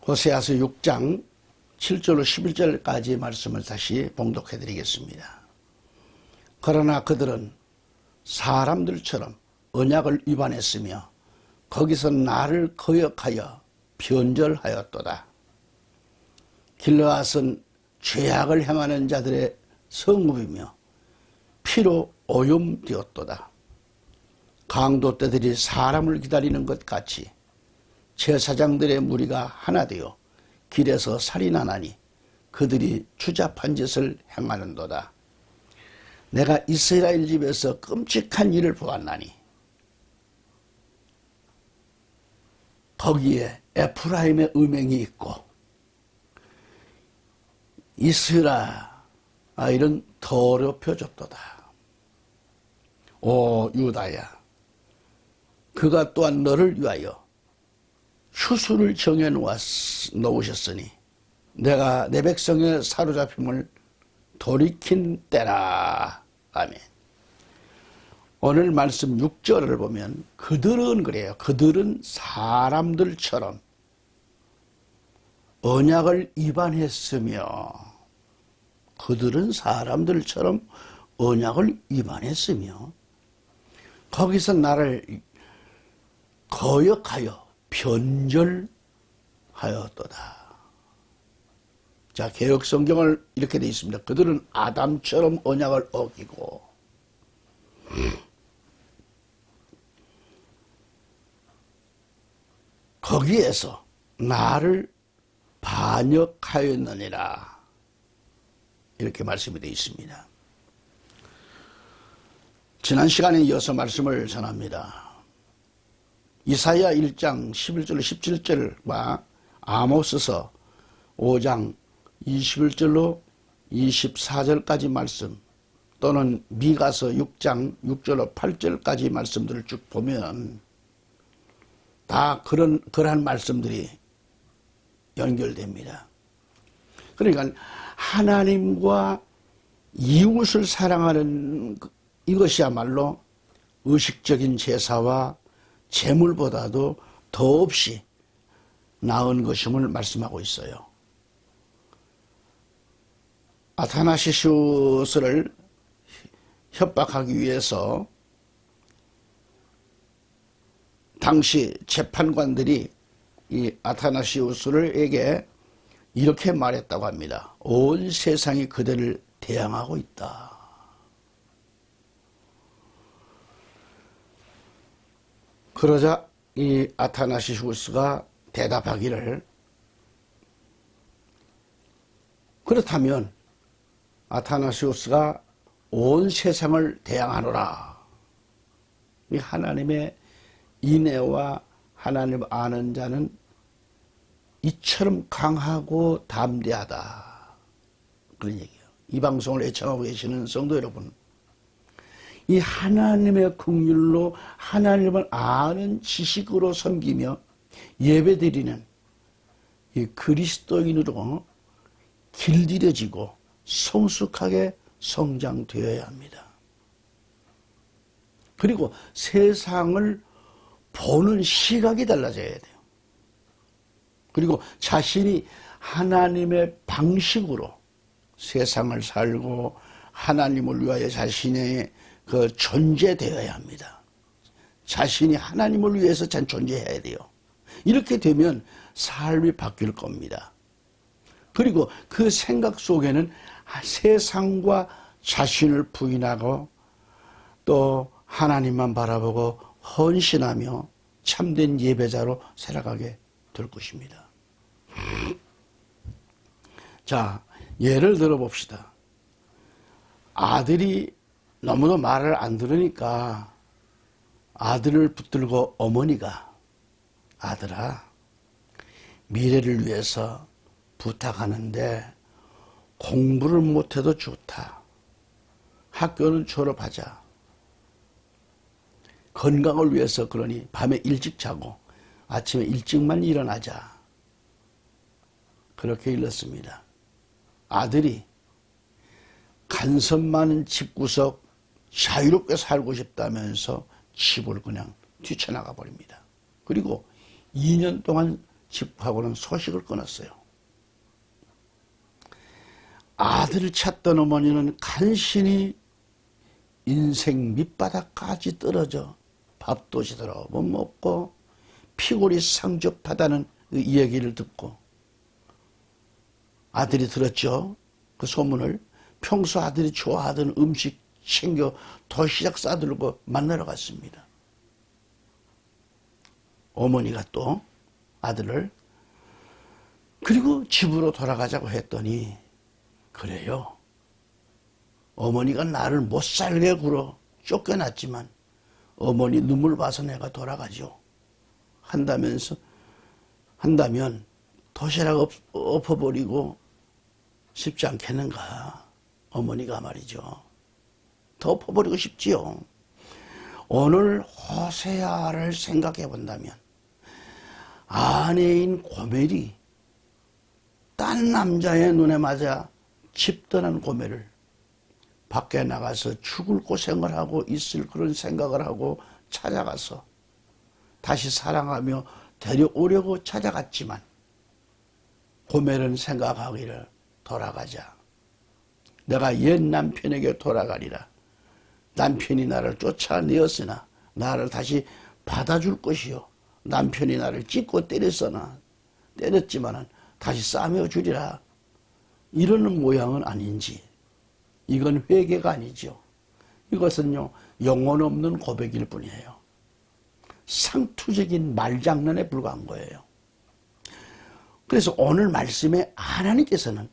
호세아서 6장 7절로 11절까지 말씀을 다시 봉독해 드리겠습니다. 그러나 그들은 사람들처럼 언약을 위반했으며 거기서 나를 거역하여 변절하였도다. 길르앗은 죄악을 행하는 자들의 성읍이며 피로 오염되었도다. 강도떼들이 사람을 기다리는 것 같이 제사장들의 무리가 하나 되어 길에서 살인하나니 그들이 추잡한 짓을 행하는도다. 내가 이스라엘 집에서 끔찍한 일을 보았나니 거기에 에프라임의 음행이 있고 이스라엘은 더럽혀졌도다. 오 유다야, 그가 또한 너를 위하여 휴수를 정해 놓으셨으니 내가 내 백성의 사로잡힘을 돌이킨 때라. 아멘. 오늘 말씀 6절을 보면 그들은 그래요. 그들은 사람들처럼 언약을 위반했으며 그들은 사람들처럼 언약을 위반했으며 거기서 나를 거역하여 변절하였도다. 자, 개역 성경을 이렇게 되어 있습니다. 그들은 아담처럼 언약을 어기고 거기에서 나를 반역하였느니라. 이렇게 말씀이 되어 있습니다. 지난 시간에 이어서 말씀을 전합니다. 이사야 1장 11절로 17절과 아모스서 5장 21절로 24절까지 말씀 또는 미가서 6장 6절로 8절까지 말씀들을 쭉 보면 다 그러한 말씀들이 연결됩니다. 그러니까 하나님과 이웃을 사랑하는 이것이야말로 의식적인 제사와 제물보다도 더없이 나은 것임을 말씀하고 있어요. 아타나시슈스를 협박하기 위해서 당시 재판관들이 이 아타나시우스에게 이렇게 말했다고 합니다. 온 세상이 그들을 대항하고 있다. 그러자 이 아타나시우스가 대답하기를, 그렇다면 아타나시우스가 온 세상을 대항하노라. 이 하나님의 인애와 하나님 아는 자는 이처럼 강하고 담대하다. 그런 얘기예요. 이 방송을 애청하고 계시는 성도 여러분, 이 하나님의 긍휼로 하나님을 아는 지식으로 섬기며 예배드리는 이 그리스도인으로 길들여지고 성숙하게 성장되어야 합니다. 그리고 세상을 보는 시각이 달라져야 돼요. 그리고 자신이 하나님의 방식으로 세상을 살고 하나님을 위하여 자신의 그 존재되어야 합니다. 자신이 하나님을 위해서 잘 존재해야 돼요. 이렇게 되면 삶이 바뀔 겁니다. 그리고 그 생각 속에는 세상과 자신을 부인하고 또 하나님만 바라보고 헌신하며 참된 예배자로 살아가게 될 것입니다. 자, 예를 들어 봅시다. 아들이 너무도 말을 안 들으니까 아들을 붙들고 어머니가, 아들아, 미래를 위해서 부탁하는데 공부를 못해도 좋다. 학교는 졸업하자. 건강을 위해서 그러니 밤에 일찍 자고 아침에 일찍만 일어나자. 그렇게 일렀습니다. 아들이 간섭 많은 집구석 자유롭게 살고 싶다면서 집을 그냥 뛰쳐나가 버립니다. 그리고 2년 동안 집하고는 소식을 끊었어요. 아들을 찾던 어머니는 간신히 인생 밑바닥까지 떨어져 밥도 제대로 못 먹고 피골이 상접하다는 그 이야기를 듣고 아들이 들었죠. 그 소문을. 평소 아들이 좋아하던 음식 챙겨 도시락 싸들고 만나러 갔습니다. 어머니가 또 아들을 그리고 집으로 돌아가자고 했더니 그래요. 어머니가 나를 못살게 굴어 쫓겨났지만 어머니 눈물 봐서 내가 돌아가죠. 한다면 도시락 엎어버리고 싶지 않겠는가. 어머니가 말이죠. 더 엎어버리고 싶지요. 오늘 호세아를 생각해 본다면 아내인 고멜이 딴 남자의 눈에 맞아 집 떠난 고멜을 밖에 나가서 죽을 고생을 하고 있을 그런 생각을 하고 찾아가서 다시 사랑하며 데려오려고 찾아갔지만 고멜은 생각하기를 돌아가자. 내가 옛 남편에게 돌아가리라. 남편이 나를 쫓아내었으나 나를 다시 받아줄 것이요. 남편이 나를 찢고 때렸지만 다시 싸매어 주리라. 이러는 모양은 아닌지. 이건 회개가 아니죠. 이것은요, 영혼 없는 고백일 뿐이에요. 상투적인 말장난에 불과한 거예요. 그래서 오늘 말씀에 하나님께서는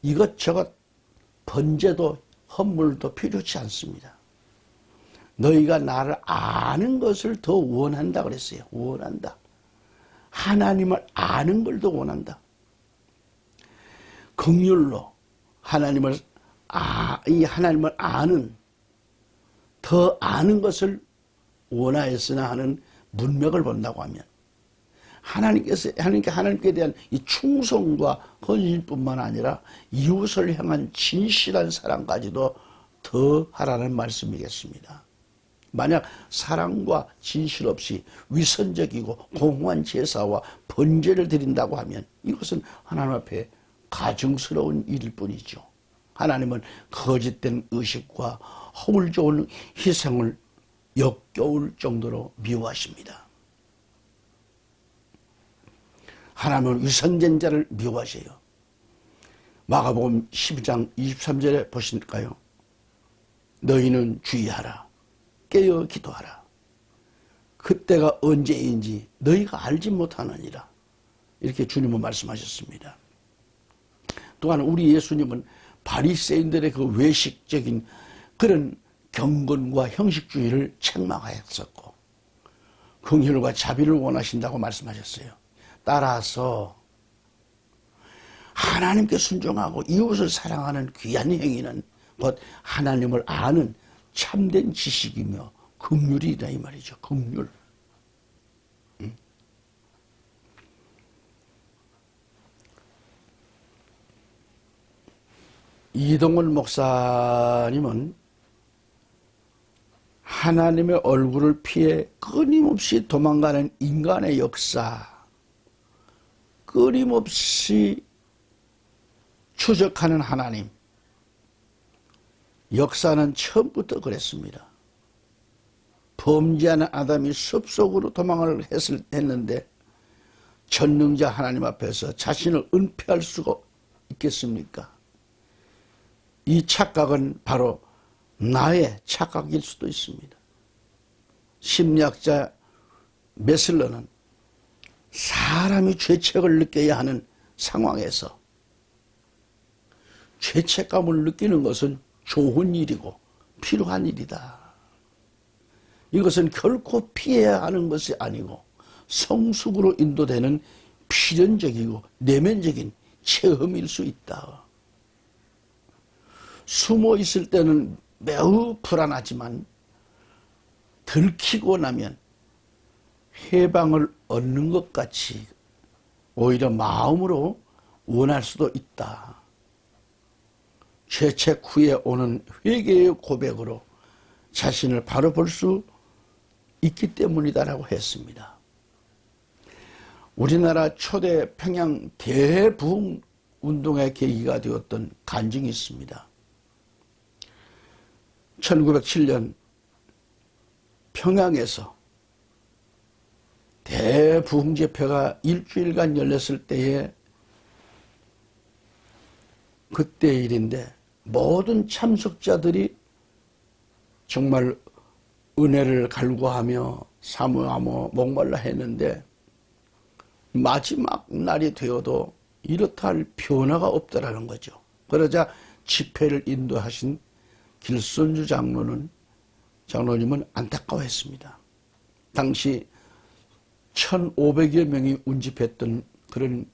이것저것 번제도 헌물도 필요치 않습니다. 너희가 나를 아는 것을 더 원한다 그랬어요. 원한다. 하나님을 아는 걸 더 원한다. 긍휼로 하나님을 아는 더 아는 것을 원하였으나 하는 문맥을 본다고 하면 하나님께 대한 이 충성과 헌신뿐만 아니라 이웃을 향한 진실한 사랑까지도 더 하라는 말씀이겠습니다. 만약 사랑과 진실 없이 위선적이고 공허한 제사와 번제를 드린다고 하면 이것은 하나님 앞에 가증스러운 일일 뿐이죠. 하나님은 거짓된 의식과 허물 좋은 희생을 역겨울 정도로 미워하십니다. 하나님은 위선된 자를 미워하세요. 마가복음 12장 23절에 보실까요? 너희는 주의하라. 깨어 기도하라. 그때가 언제인지 너희가 알지 못하느니라. 이렇게 주님은 말씀하셨습니다. 또한 우리 예수님은 바리새인들의 그 외식적인 그런 경건과 형식주의를 책망하였었고 긍휼과 자비를 원하신다고 말씀하셨어요. 따라서 하나님께 순종하고 이웃을 사랑하는 귀한 행위는 곧 하나님을 아는 참된 지식이며 긍휼이다 이 말이죠. 긍휼. 이동원 목사님은 하나님의 얼굴을 피해 끊임없이 도망가는 인간의 역사, 끊임없이 추적하는 하나님, 역사는 처음부터 그랬습니다. 범죄하는 아담이 숲속으로 도망을 했는데 전능자 하나님 앞에서 자신을 은폐할 수가 있겠습니까? 이 착각은 바로 나의 착각일 수도 있습니다. 심리학자 메슬러는 사람이 죄책을 느껴야 하는 상황에서 죄책감을 느끼는 것은 좋은 일이고 필요한 일이다. 이것은 결코 피해야 하는 것이 아니고 성숙으로 인도되는 필연적이고 내면적인 체험일 수 있다. 숨어 있을 때는 매우 불안하지만 들키고 나면 해방을 얻는 것 같이 오히려 마음으로 원할 수도 있다. 죄책 후에 오는 회개의 고백으로 자신을 바로 볼 수 있기 때문이다라고 했습니다. 우리나라 초대 평양 대부흥 운동의 계기가 되었던 간증이 있습니다. 1907년 평양에서 대부흥 집회가 일주일간 열렸을 때에 그때 일인데 모든 참석자들이 정말 은혜를 갈구하며 사모하며 목말라 했는데 마지막 날이 되어도 이렇다 할 변화가 없더라는 거죠. 그러자 집회를 인도하신 길손주 장로님은 안타까워했습니다. 당시 1,500여 명이 운집했던 그런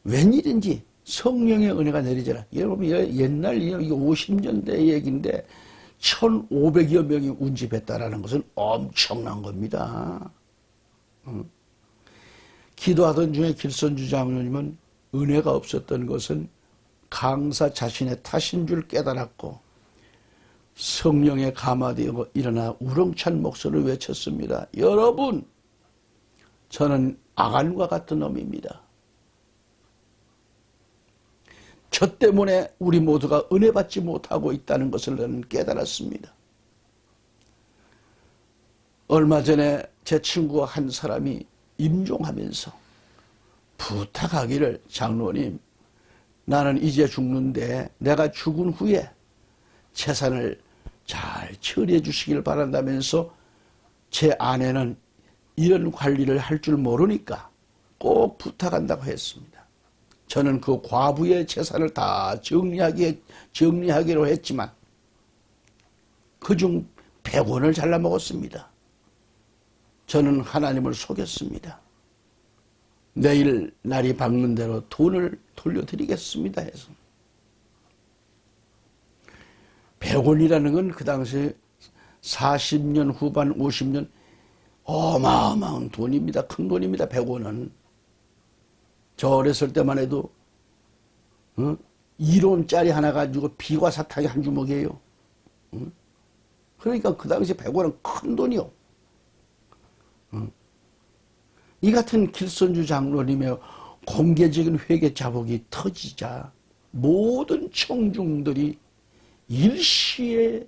웬일인지 성령의 은혜가 내리더라. 여러분 옛날 이게 50년대 얘기인데 1,500여 명이 운집했다라는 것은 엄청난 겁니다. 기도하던 중에 길손주 장로님은 은혜가 없었던 것은 강사 자신의 탓인 줄 깨달았고 성령에 감화되어 일어나 우렁찬 목소리를 외쳤습니다. 여러분, 저는 아간과 같은 놈입니다. 저 때문에 우리 모두가 은혜 받지 못하고 있다는 것을 저는 깨달았습니다. 얼마 전에 제 친구 한 사람이 임종하면서 부탁하기를, 장로님, 나는 이제 죽는데 내가 죽은 후에 재산을 잘 처리해 주시길 바란다면서 제 아내는 이런 관리를 할 줄 모르니까 꼭 부탁한다고 했습니다. 저는 그 과부의 재산을 다 정리하기로 했지만 그중 100원을 잘라 먹었습니다. 저는 하나님을 속였습니다. 내일 날이 밝는 대로 돈을 돌려드리겠습니다 해서 100원이라는 건 그 당시에 40년 후반 50년 어마어마한 돈입니다. 큰 돈입니다. 100원은. 저 어렸을 때만 해도 1원짜리 하나 가지고 비과사탕이 한 주먹이에요. 그러니까 그 당시 100원은 큰 돈이요. 이 같은 길손주 장로님의 공개적인 회개 자복이 터지자 모든 청중들이 일시에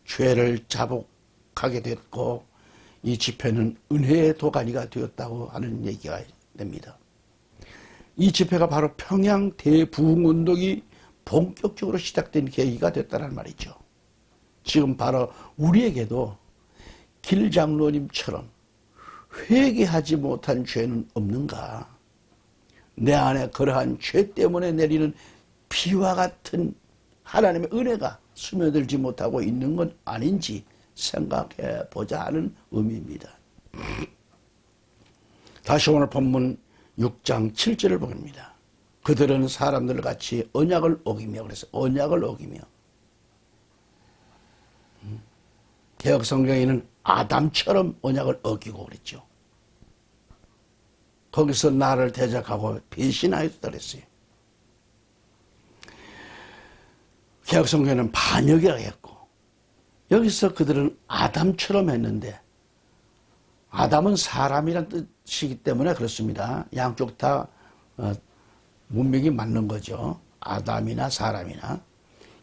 죄를 자복하게 됐고 이 집회는 은혜의 도가니가 되었다고 하는 얘기가 됩니다. 이 집회가 바로 평양 대부흥운동이 본격적으로 시작된 계기가 됐다는 말이죠. 지금 바로 우리에게도 길 장로님처럼 회개하지 못한 죄는 없는가? 내 안에 그러한 죄 때문에 내리는 비와 같은 하나님의 은혜가 스며들지 못하고 있는 건 아닌지 생각해 보자 하는 의미입니다. 다시 오늘 본문 6장 7절을 봅니다. 그들은 사람들 같이 언약을 어기며, 그래서 언약을 어기며. 개혁성경에는 아담처럼 언약을 어기고 그랬죠. 거기서 나를 대적하고 배신하였다 그랬어요. 개혁성경에는 반역이라고 했고, 여기서 그들은 아담처럼 했는데, 아담은 사람이란 뜻이기 때문에 그렇습니다. 양쪽 다 문맥이 맞는 거죠. 아담이나 사람이나.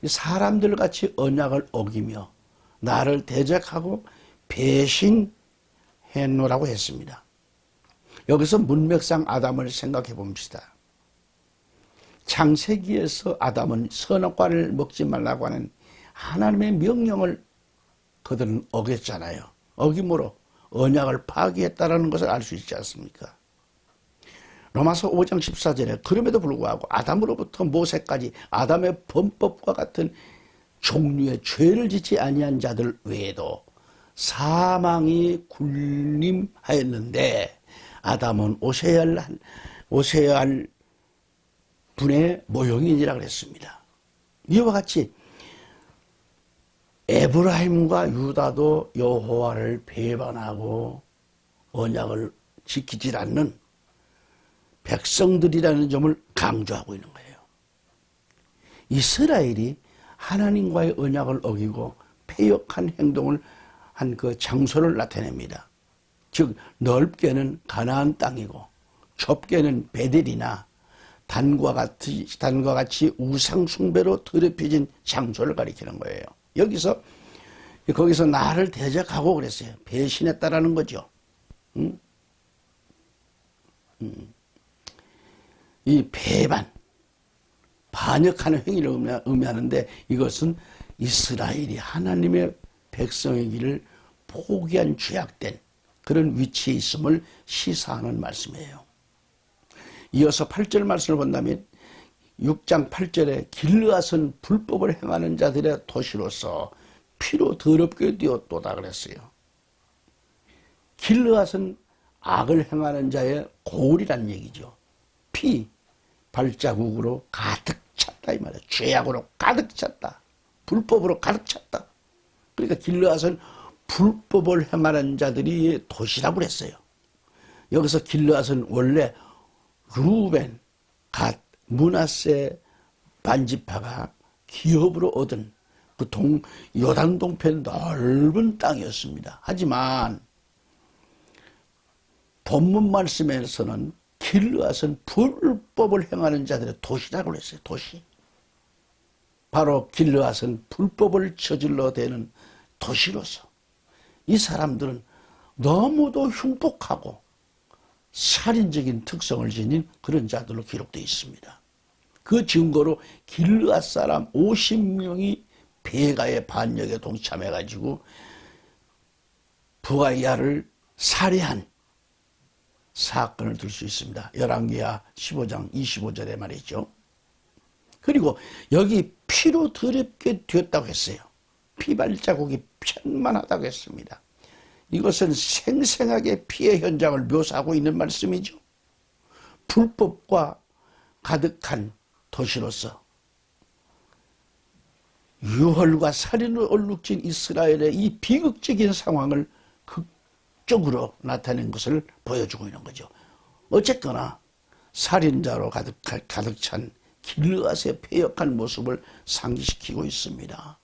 사람들 같이 언약을 어기며 나를 대적하고 배신했노라고 했습니다. 여기서 문맥상 아담을 생각해 봅시다. 창세기에서 아담은 선악과를 먹지 말라고 하는 하나님의 명령을 그들은 어겼잖아요. 어김으로 언약을 파기했다는 것을 알 수 있지 않습니까? 로마서 5장 14절에 그럼에도 불구하고 아담으로부터 모세까지 아담의 범법과 같은 종류의 죄를 짓지 아니한 자들 외에도 사망이 군림하였는데 아담은 오셔야 할 분의 모형이니라 그랬습니다. 이와 같이 에브라임과 유다도 여호와를 배반하고 언약을 지키지 않는 백성들이라는 점을 강조하고 있는 거예요. 이스라엘이 하나님과의 언약을 어기고 패역한 행동을 한 그 장소를 나타냅니다. 즉 넓게는 가나안 땅이고 좁게는 베델이나 단과 같이 우상 숭배로 더럽혀진 장소를 가리키는 거예요. 거기서 나를 대적하고 그랬어요. 배신했다라는 거죠. 이 반역하는 행위를 의미하는데, 이것은 이스라엘이 하나님의 백성의 길을 포기한 죄악된 그런 위치에 있음을 시사하는 말씀이에요. 이어서 8절 말씀을 본다면 6장 8절에 길르앗은 불법을 행하는 자들의 도시로서 피로 더럽게 되었도다 그랬어요. 길르앗은 악을 행하는 자의 고울이란 얘기죠. 피, 발자국으로 가득 찼다 이 말이에요. 죄악으로 가득 찼다. 불법으로 가득 찼다. 그러니까 길르앗은 불법을 행하는 자들이 도시라고 그랬어요. 여기서 길르앗은 원래 루벤, 갓, 므낫세 반지파가 기업으로 얻은 그 요단 동편 넓은 땅이었습니다. 하지만 본문 말씀에서는 길르앗은 불법을 행하는 자들의 도시라고 했어요. 도시. 바로 길르앗은 불법을 저질러 대는 도시로서 이 사람들은 너무도 흉폭하고 살인적인 특성을 지닌 그런 자들로 기록되어 있습니다. 그 증거로 길르앗 사람 50명이 베가의 반역에 동참해가지고 부하야를 살해한 사건을 들 수 있습니다. 열왕기하 15장 25절에 말이죠. 그리고 여기 피로 더럽게 되었다고 했어요. 피발자국이 편만하다고 했습니다. 이것은 생생하게 피해 현장을 묘사하고 있는 말씀이죠. 불법과 가득한 도시로서 유혈과 살인을 얼룩진 이스라엘의 이 비극적인 상황을 극적으로 나타낸 것을 보여주고 있는 거죠. 어쨌거나 살인자로 가득 찬 길르앗의 패역한 모습을 상기시키고 있습니다.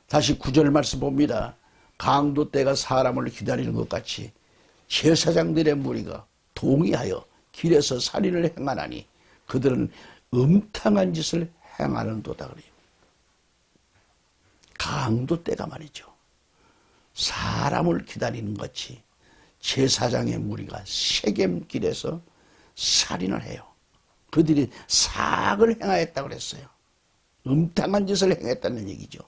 다시 9절 말씀 봅니다. 강도 때가 사람을 기다리는 것 같이 제사장들의 무리가 동의하여 길에서 살인을 행하나니 그들은 음탕한 짓을 행하는도다 그래요. 강도 때가 말이죠. 사람을 기다리는 것 같이 제사장의 무리가 세겜길에서 살인을 해요. 그들이 사악을 행하였다고 그랬어요. 음탕한 짓을 행했다는 얘기죠.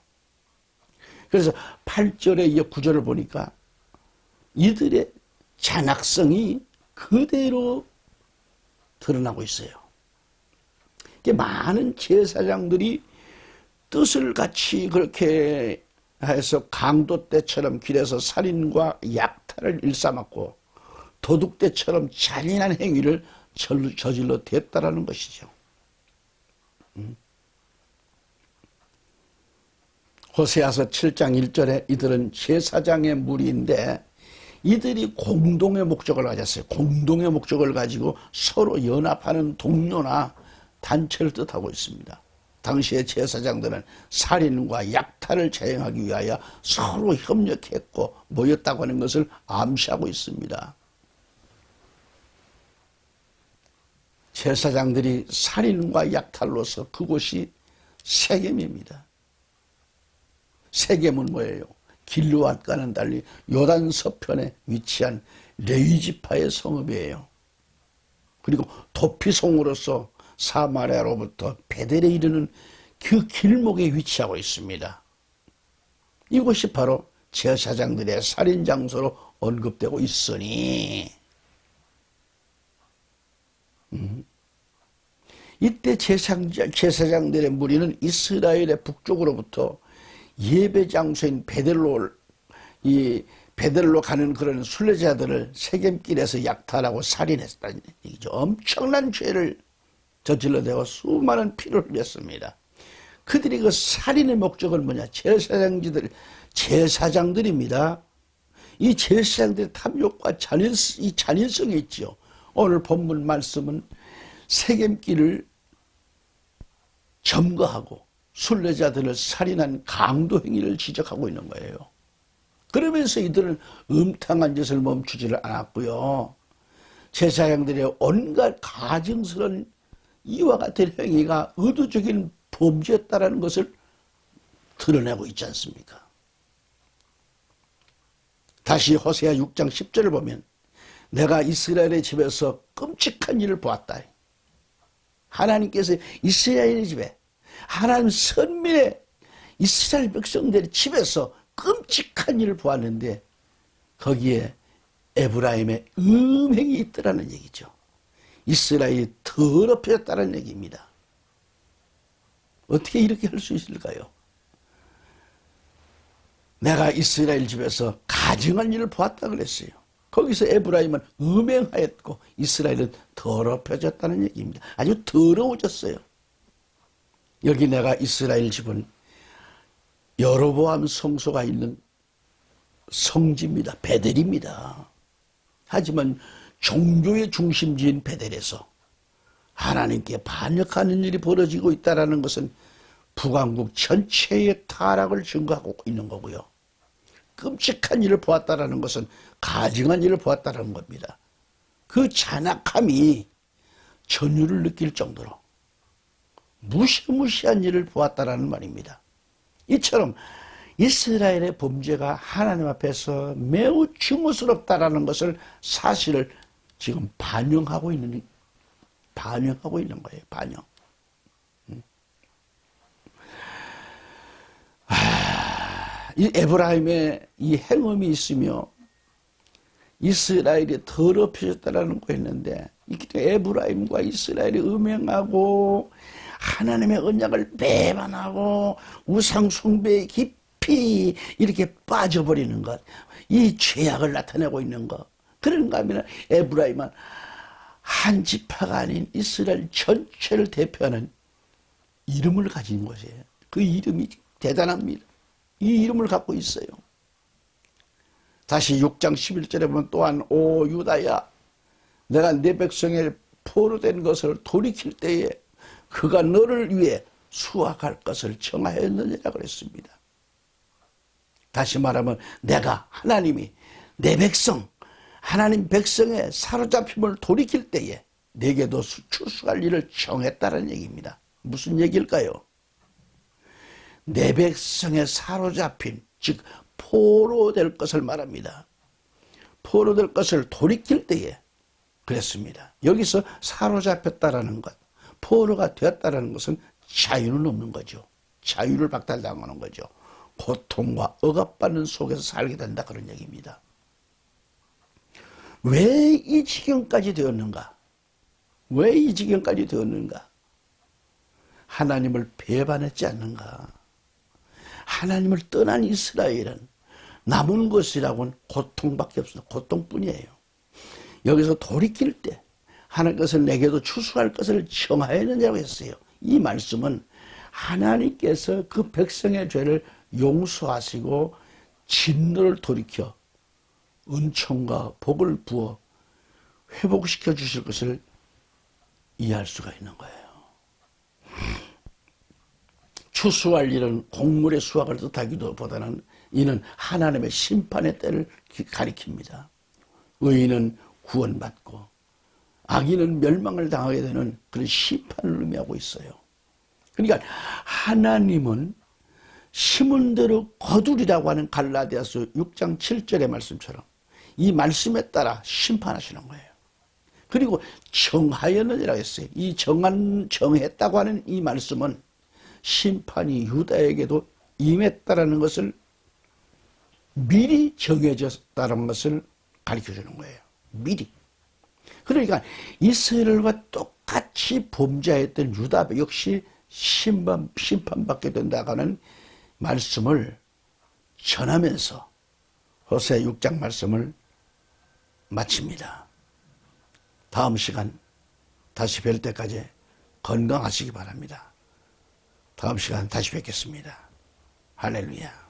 그래서 8절에 이어 9절을 보니까 이들의 잔악성이 그대로 드러나고 있어요. 많은 제사장들이 뜻을 같이 그렇게 해서 강도 때처럼 길에서 살인과 약탈을 일삼았고 도둑 때처럼 잔인한 행위를 저질러 댔다라는 것이죠. 호세아서 7장 1절에 이들은 제사장의 무리인데 이들이 공동의 목적을 가졌어요. 공동의 목적을 가지고 서로 연합하는 동료나 단체를 뜻하고 있습니다. 당시의 제사장들은 살인과 약탈을 자행하기 위하여 서로 협력했고 모였다고 하는 것을 암시하고 있습니다. 제사장들이 살인과 약탈로서 그곳이 세겜입니다. 세겜은 뭐예요? 길르앗과는 달리 요단 서편에 위치한 레위지파의 성읍이에요. 그리고 도피성으로서 사마리아로부터 베델에 이르는 그 길목에 위치하고 있습니다. 이곳이 바로 제사장들의 살인 장소로 언급되고 있으니 이때 제사장들의 무리는 이스라엘의 북쪽으로부터 예배 장소인 베델로 가는 그런 순례자들을 세겜길에서 약탈하고 살인했다는 얘기죠. 엄청난 죄를 저질러대고 수많은 피를 흘렸습니다. 그들이 그 살인의 목적은 뭐냐? 제사장들입니다. 이 제사장들의 탐욕과 잔인성이 있죠. 오늘 본문 말씀은 세겜길을 점거하고 순례자들을 살인한 강도 행위를 지적하고 있는 거예요. 그러면서 이들은 음탕한 짓을 멈추지를 않았고요. 제사장들의 온갖 가증스러운 이와 같은 행위가 의도적인 범죄였다라는 것을 드러내고 있지 않습니까? 다시 호세아 6장 10절을 보면 내가 이스라엘의 집에서 끔찍한 일을 보았다. 하나님께서 이스라엘의 집에, 하나님 선민의 이스라엘 백성들의 집에서 끔찍한 일을 보았는데 거기에 에브라임의 음행이 있더라는 얘기죠. 이스라엘이 더럽혀졌다는 얘기입니다. 어떻게 이렇게 할 수 있을까요? 내가 이스라엘 집에서 가증한 일을 보았다 그랬어요. 거기서 에브라임은 음행하였고 이스라엘은 더럽혀졌다는 얘기입니다. 아주 더러워졌어요. 여기 내가 이스라엘 집은 여로보암 성소가 있는 성지입니다. 베델입니다. 하지만 종교의 중심지인 베델에서 하나님께 반역하는 일이 벌어지고 있다는 것은 북왕국 전체의 타락을 증거하고 있는 거고요. 끔찍한 일을 보았다는 것은 가증한 일을 보았다는 겁니다. 그 잔악함이 전율을 느낄 정도로 무시무시한 일을 보았다는 말입니다. 이처럼 이스라엘의 범죄가 하나님 앞에서 매우 증오스럽다라는 것을 사실을 지금 반영하고 있는 거예요. 반영. 이 에브라임의 이 행음이 있으며 이스라엘이 더럽혀졌다라는 거 했는데 에브라임과 이스라엘이 음행하고 하나님의 언약을 배반하고 우상 숭배에 깊이 이렇게 빠져버리는 것, 이 죄악을 나타내고 있는 것. 그런가 하면 에브라임은 한 지파가 아닌 이스라엘 전체를 대표하는 이름을 가진 것이에요. 그 이름이 대단합니다. 이 이름을 갖고 있어요. 다시 6장 11절에 보면 또한 오 유다야 내가 내 백성의 포로된 것을 돌이킬 때에 그가 너를 위해 수확할 것을 정하였느니라 그랬습니다. 다시 말하면 내가 하나님이 내 백성 하나님 백성의 사로잡힘을 돌이킬 때에 내게도 추수할 일을 정했다는 얘기입니다. 무슨 얘기일까요? 내 백성의 사로잡힌 즉 포로될 것을 말합니다. 포로될 것을 돌이킬 때에 그랬습니다. 여기서 사로잡혔다라는 것, 포로가 되었다라는 것은 자유는 없는 거죠. 자유를 박탈당하는 거죠. 고통과 억압받는 속에서 살게 된다 그런 얘기입니다. 왜 이 지경까지 되었는가? 왜 이 지경까지 되었는가? 하나님을 배반했지 않는가? 하나님을 떠난 이스라엘은 남은 것이라고는 고통밖에 없습니다. 고통뿐이에요. 여기서 돌이킬 때 하나님께서 내게도 추수할 것을 정하였느냐고 했어요. 이 말씀은 하나님께서 그 백성의 죄를 용서하시고 진노를 돌이켜 은총과 복을 부어 회복시켜 주실 것을 이해할 수가 있는 거예요. 추수할 일은 곡물의 수확을 뜻하기도 보다는 이는 하나님의 심판의 때를 가리킵니다. 의인은 구원받고 악인은 멸망을 당하게 되는 그런 심판을 의미하고 있어요. 그러니까 하나님은 심은 대로 거두리라고 하는 갈라디아서 6장 7절의 말씀처럼 이 말씀에 따라 심판하시는 거예요. 그리고 정하였느니라 했어요. 이 정했다고 하는 이 말씀은 심판이 유다에게도 임했다라는 것을 미리 정해졌다는 것을 가르쳐주는 거예요. 미리. 그러니까 이스라엘과 똑같이 범죄했던 유다 역시 심판받게 된다는 말씀을 전하면서 호세아 6장 말씀을 마칩니다. 다음 시간 다시 뵐 때까지 건강하시기 바랍니다. 다음 시간 다시 뵙겠습니다. 할렐루야.